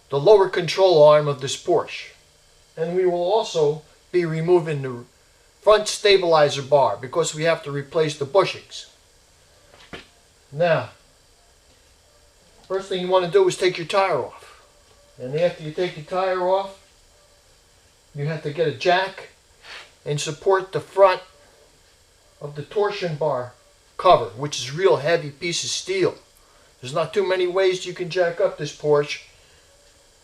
the lower control arm of this Porsche. And we will also be removing the front stabilizer bar because we have to replace the bushings. Now, first thing you want to do is take your tire off. And after you take your tire off, you have to get a jack and support the front of the torsion bar cover, which is a real heavy piece of steel. There's not too many ways you can jack up this Porsche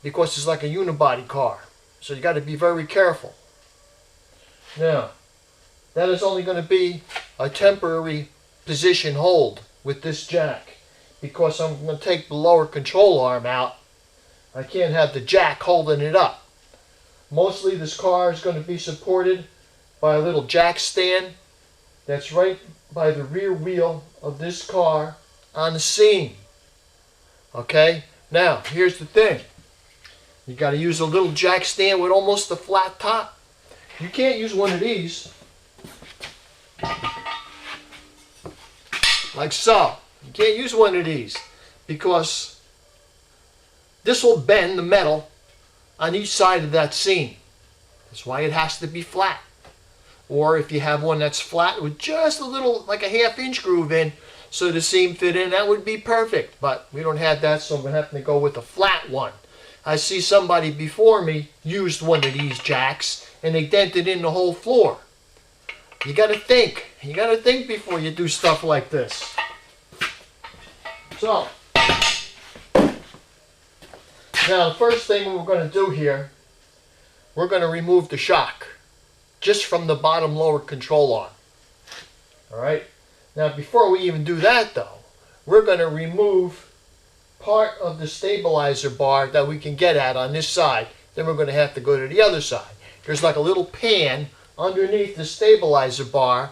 because it's like a unibody car. So you got to be very careful. Now, that is only going to be a temporary position hold with this jack because I'm going to take the lower control arm out. I can't have the jack holding it up. Mostly this car is going to be supported by a little jack stand that's right by the rear wheel of this car on the seam. Okay, now here's the thing. You got to use a little jack stand with almost a flat top. You can't use one of these like so. You can't use one of these because this will bend the metal on each side of that seam. That's why it has to be flat. Or if you have one that's flat with just a little, like a half-inch groove in, so the seam fit in, that would be perfect. But we don't have that, so I'm going to have to go with a flat one. I see somebody before me used one of these jacks, and they dented in the whole floor. You got to think. You got to think before you do stuff like this. So, now the first thing we're going to do here, we're going to remove the shock just from the bottom lower control arm. Alright? Now before we even do that though, we're going to remove part of the stabilizer bar that we can get at on this side. Then we're going to have to go to the other side. There's like a little pan underneath the stabilizer bar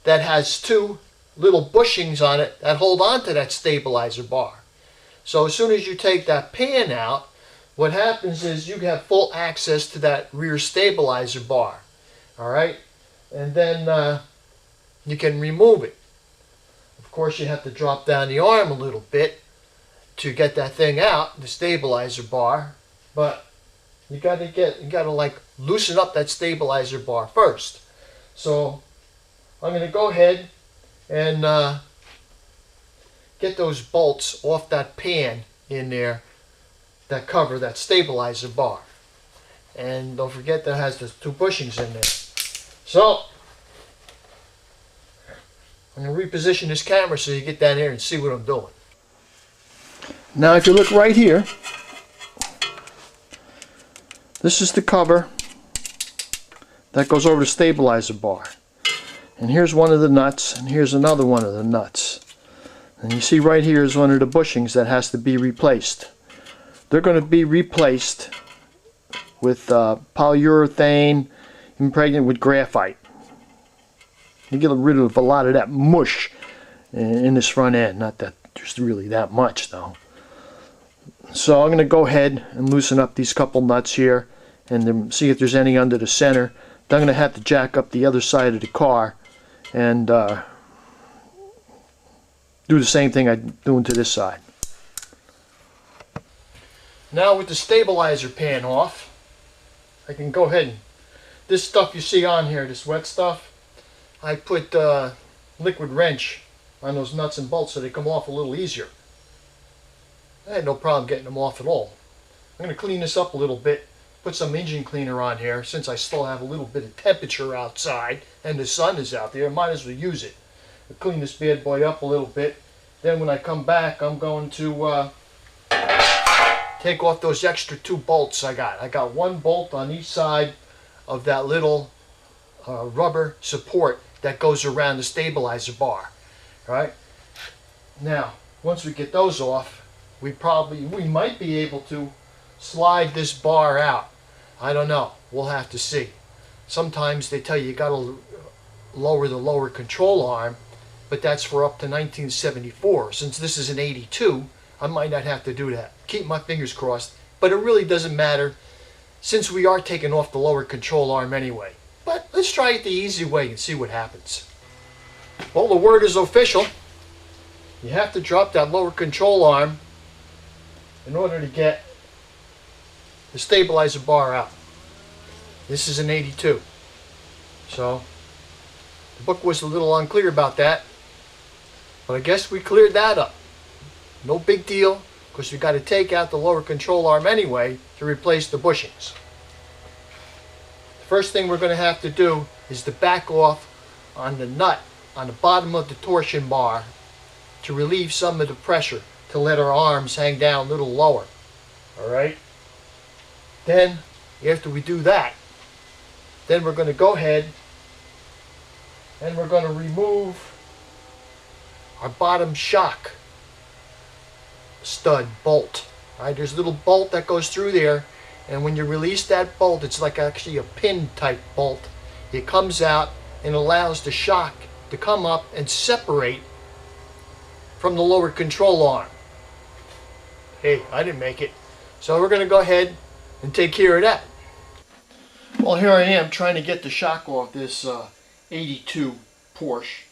that has two little bushings on it that hold on to that stabilizer bar. So as soon as you take that pan out, what happens is you have full access to that rear stabilizer bar. Alright? And then you can remove it. Of course you have to drop down the arm a little bit to get that thing out, the stabilizer bar. But you gotta like loosen up that stabilizer bar first. So I'm gonna go ahead and get those bolts off that pan in there that cover that stabilizer bar. And don't forget that has the two bushings in there. So I'm going to reposition this camera so you get down here and see what I'm doing. Now if you look right here, this is the cover that goes over the stabilizer bar. And here's one of the nuts, and here's another one of the nuts. And you see right here is one of the bushings that has to be replaced. They're going to be replaced with polyurethane impregnated with graphite. You get rid of a lot of that mush in this front end. Not that there's really that much though. So I'm going to go ahead and loosen up these couple nuts here and then see if there's any under the center. Then I'm going to have to jack up the other side of the car and do the same thing I'm doing to this side. Now with the stabilizer pan off, I can go ahead and, this stuff you see on here, this wet stuff, I put liquid wrench on those nuts and bolts so they come off a little easier. I had no problem getting them off at all. I'm going to clean this up a little bit, put some engine cleaner on here since I still have a little bit of temperature outside and the sun is out there. I might as well use it. I'll clean this bad boy up a little bit. Then when I come back, I'm going to take off those extra two bolts I got. I got one bolt on each side of that little rubber support that goes around the stabilizer bar. Right? Now, once we get those off, we might be able to slide this bar out. I don't know. We'll have to see. Sometimes they tell you got to lower the lower control arm, but that's for up to 1974. Since this is an 82, I might not have to do that. Keep my fingers crossed, but it really doesn't matter since we are taking off the lower control arm anyway. But let's try it the easy way and see what happens. Well, the word is official. You have to drop that lower control arm in order to get the stabilizer bar out. This is an 82. So the book was a little unclear about that, but I guess we cleared that up. No big deal, because we got to take out the lower control arm anyway to replace the bushings. The first thing we're going to have to do is to back off on the nut on the bottom of the torsion bar to relieve some of the pressure, to let our arms hang down a little lower. Alright? Then, after we do that, then we're going to go ahead and we're going to remove our bottom shock stud bolt. Right? There's a little bolt that goes through there, and when you release that bolt, it's like actually a pin type bolt. It comes out and allows the shock to come up and separate from the lower control arm. Hey, I didn't make it. So we're going to go ahead and take care of that. Well, here I am trying to get the shock off this 82 Porsche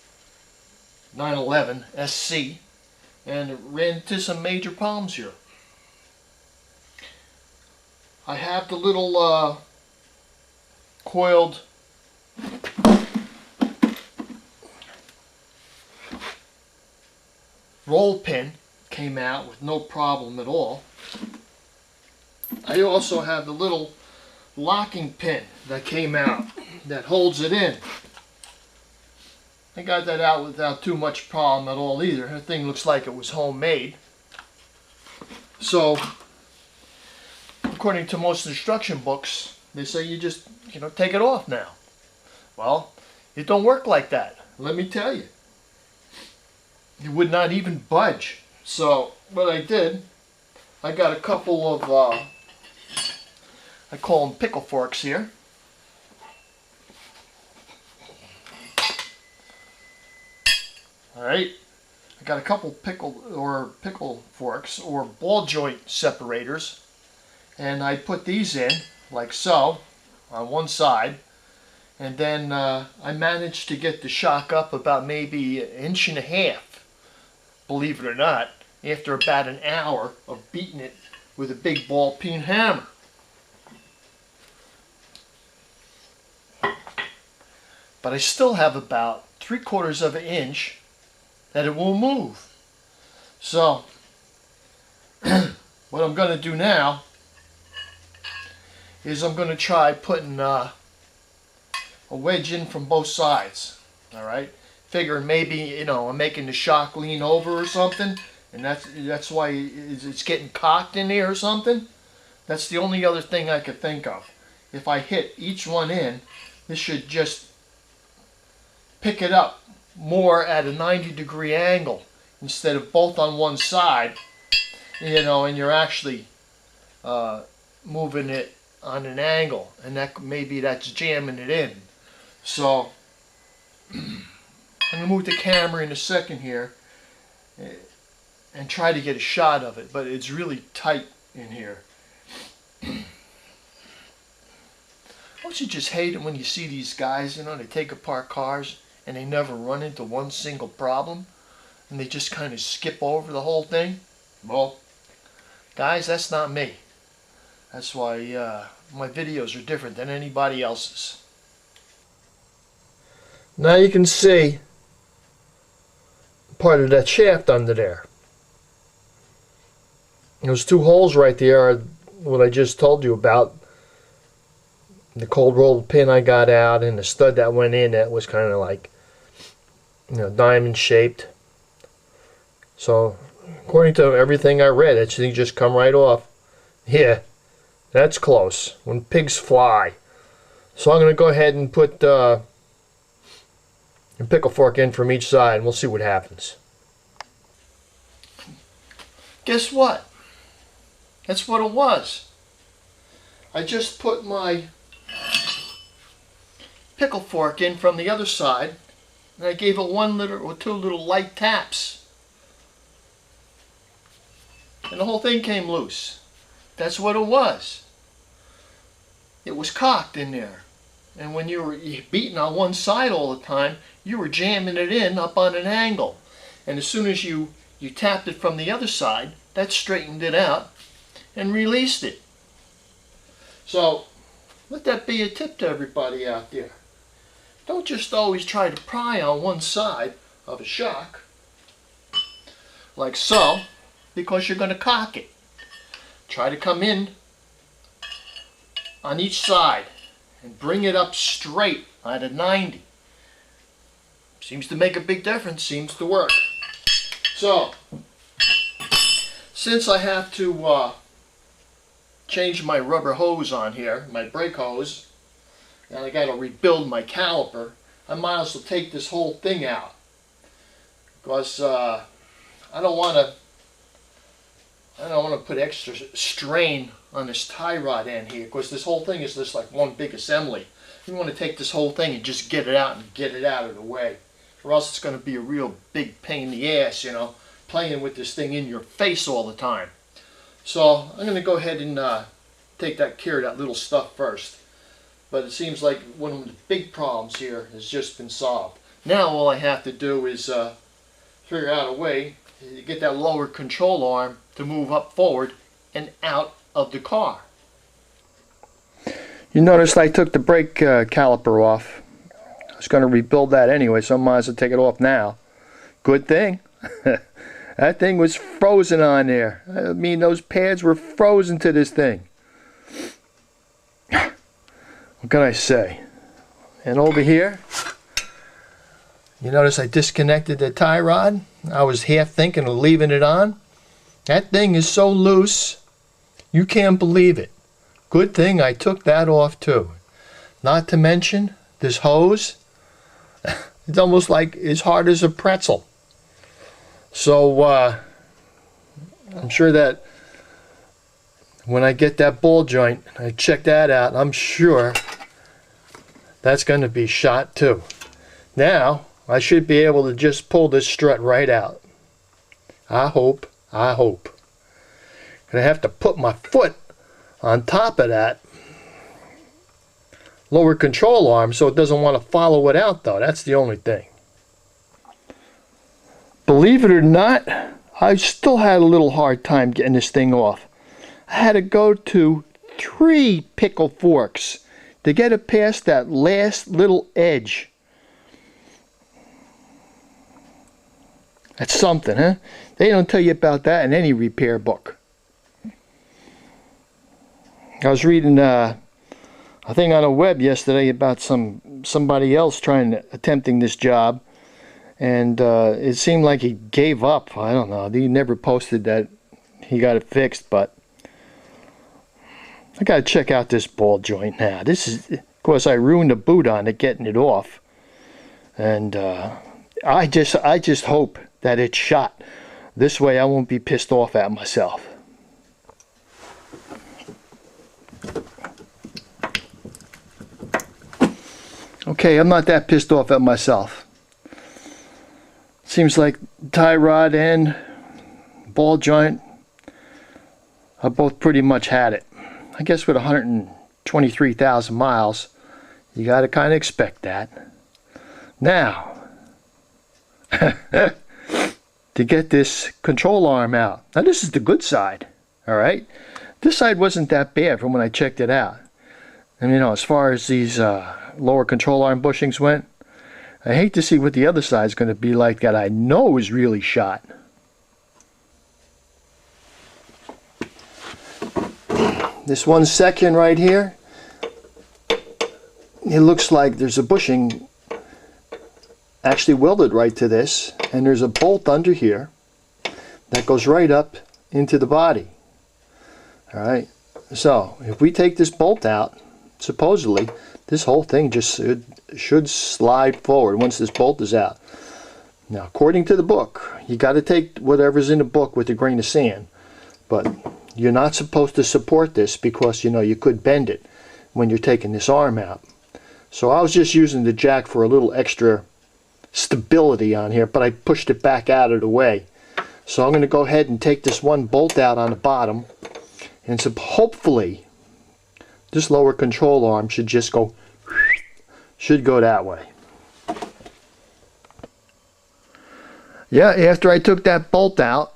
911 SC, and it ran into some major problems here. I have the little coiled roll pin came out with no problem at all. I also have the little locking pin that came out that holds it in. I got that out without too much problem at all either. The thing looks like it was homemade. So, according to most instruction books, they say you just, take it off now. Well, it don't work like that. Let me tell you. It would not even budge. So, what I did, I got a couple of, I call them pickle forks here. Alright, I got a couple pickle forks or ball joint separators, and I put these in like so on one side, and then I managed to get the shock up about maybe 1.5 inches, believe it or not, after about an hour of beating it with a big ball peen hammer. But I still have about 3/4 of an inch that it won't move. So, what I'm going to do now is I'm going to try putting a wedge in from both sides. Alright? Figuring maybe, I'm making the shock lean over or something, and that's why it's getting cocked in there or something. That's the only other thing I could think of. If I hit each one in, this should just pick it up more at a 90-degree angle instead of both on one side, and you're actually moving it on an angle, and maybe that's jamming it in. So I'm going to move the camera in a second here and try to get a shot of it, but it's really tight in here. Don't you just hate it when you see these guys, they take apart cars and they never run into one single problem, and they just kind of skip over the whole thing? Well, guys, that's not me. That's why my videos are different than anybody else's. Now you can see part of that shaft under there. Those 2 holes right there are what I just told you about. The cold rolled pin I got out, and the stud that went in that was kind of like, diamond shaped. So, according to everything I read, it should just come right off. Yeah, that's close. When pigs fly. So I'm going to go ahead and put a pickle fork in from each side, and we'll see what happens. Guess what? That's what it was. I just put my pickle fork in from the other side, and I gave it 1 or 2 little light taps, and the whole thing came loose. That's what it was. It was cocked in there, and when you were beating on one side all the time, you were jamming it in up on an angle, and as soon as you tapped it from the other side, that straightened it out and released it. So let that be a tip to everybody out there. Don't just always try to pry on one side of a shock, like so, because you're going to cock it. Try to come in on each side and bring it up straight at a 90. Seems to make a big difference, seems to work. So, since I have to change my rubber hose on here, my brake hose, and I got to rebuild my caliper, I might as well take this whole thing out, because I don't want to put extra strain on this tie rod end here, because this whole thing is just like one big assembly. You want to take this whole thing and just get it out and get it out of the way, or else it's going to be a real big pain in the ass, you know, playing with this thing in your face all the time. So I'm going to go ahead and take care of that little stuff first. But it seems like one of the big problems here has just been solved. Now all I have to do is figure out a way to get that lower control arm to move up forward and out of the car. You notice I took the brake caliper off. I was going to rebuild that anyway, so I might as well take it off now. Good thing. That thing was frozen on there. I mean, those pads were frozen to this thing. What can I say? And over here, you notice I disconnected the tie rod. I was half thinking of leaving it on. That thing is so loose, you can't believe it. Good thing I took that off too. Not to mention, this hose, it's almost like as hard as a pretzel. So, I'm sure that when I get that ball joint, I check that out, I'm sure that's going to be shot too. Now, I should be able to just pull this strut right out. I hope. Gonna have to put my foot on top of that lower control arm so it doesn't want to follow it out though. That's the only thing. Believe it or not, I still had a little hard time getting this thing off. I had to go to 3 pickle forks to get it past that last little edge. That's something, huh? They don't tell you about that in any repair book. I was reading a thing on the web yesterday about somebody else attempting this job, and it seemed like he gave up. I don't know. He never posted that he got it fixed, but I got to check out this ball joint now. This is, of course, I ruined the boot on it getting it off, and I just hope that it's shot. This way I won't be pissed off at myself. Okay, I'm not that pissed off at myself. Seems like tie rod and ball joint, I both pretty much had it. I guess with 123,000 miles, you got to kind of expect that. Now, to get this control arm out. Now this is the good side, alright? This side wasn't that bad from when I checked it out. And you know, as far as these lower control arm bushings went, I hate to see what the other side's going to be like that I know is really shot. This one section right here, it looks like there's a bushing actually welded right to this, and there's a bolt under here that goes right up into the body. Alright, so if we take this bolt out, supposedly this whole thing just should slide forward once this bolt is out. Now, according to the book, you got to take whatever's in the book with a grain of sand, but you're not supposed to support this because, you know, you could bend it when you're taking this arm out. So I was just using the jack for a little extra stability on here, but I pushed it back out of the way. So I'm going to go ahead and take this one bolt out on the bottom, and so hopefully this lower control arm should just go that way. Yeah, after I took that bolt out,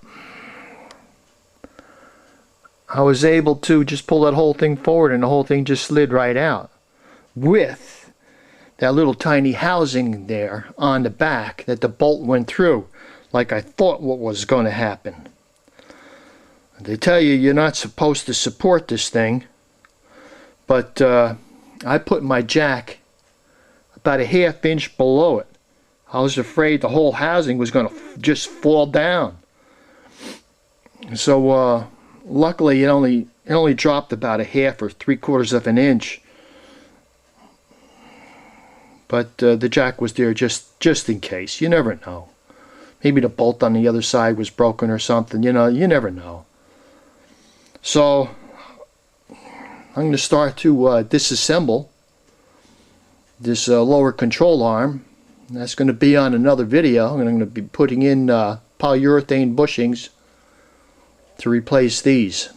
I was able to just pull that whole thing forward and the whole thing just slid right out with that little tiny housing there on the back that the bolt went through, like I thought what was going to happen. They tell you you're not supposed to support this thing, but I put my jack about a ½ inch below it. I was afraid the whole housing was going to just fall down. So luckily it only dropped about a half or 3/4 of an inch. But the jack was there just in case. You never know. Maybe the bolt on the other side was broken or something. You know, you never know. So I'm going to start to disassemble this lower control arm. That's going to be on another video. I'm going to be putting in polyurethane bushings to replace these.